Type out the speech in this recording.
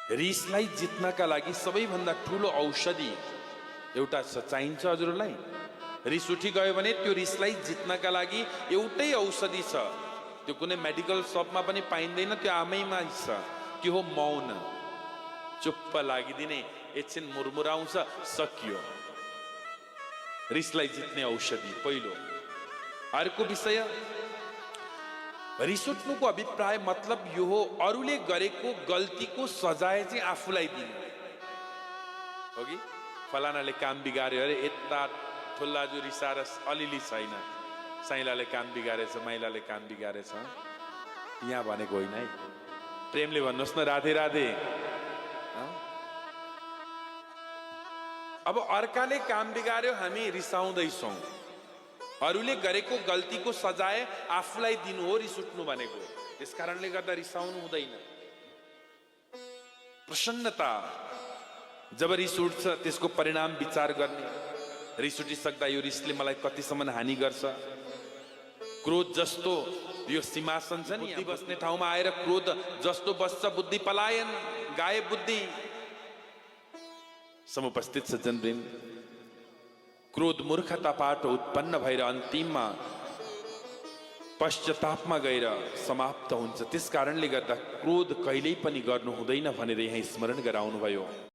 रिसलाई जित्नका लागि सबैभन्दा ठुलो औषधि एउटा छ, चाहिन्छ हजुरलाई? रिस उठी गयो भने त्यो रिसलाई जित्नका लागि एउटै औषधि छ, त्यो कुनै मेडिकल शपमा पनि पाइँदैन, त्यो आमैमा छ। के हो? मौन। चुप्प लागिदिने, एकछिन मुरमुराउँछ, सकियो। रिसलाई जित्ने औषधि पहिलो। अर्को विषय, रिस उठ्नुको अभिप्राय मतलब यो हो अरूले गरेको गल्तीको सजाय चाहिँ आफूलाई दिनु हो कि फलानाले काम बिगार्यो अरे यता ठुल्लाजु रिसाएर अलिअलि छैन, साइलाले काम बिगारेछ, माइलाले काम बिगारेछ, यहाँ भनेको होइन है। प्रेमले भन्नुहोस् न, राधे राधे। अब अर्काले काम बिगार्यो, हामी रिसाउँदैछौँ, अरूले गरेको गल्तीको सजाय आफूलाई दिनु हो रिस उठ्नु भनेको। त्यस कारणले गर्दा रिसाउनु हुँदैन। प्रसन्नता, जब रिस उठ्छ त्यसको परिणाम विचार गर्ने। रिस उठिसक्दा यो रिसले मलाई कतिसम्म हानि गर्छ। क्रोध जस्तो यो सिंहासन छ नि, बुद्धि बस्ने ठाउँमा आएर क्रोध जस्तो बस्छ, बुद्धि पलायन, गायब बुद्धि। समुपस्थित सज्जनवृन्द, क्रोध मूर्खताबाट उत्पन्न भएर अन्तिममा पश्चातापमा गएर समाप्त हुन्छ। त्यस कारणले गर्दा क्रोध कहिल्यै पनि गर्नु हुँदैन भनेर यहाँ स्मरण गराउनु भयो।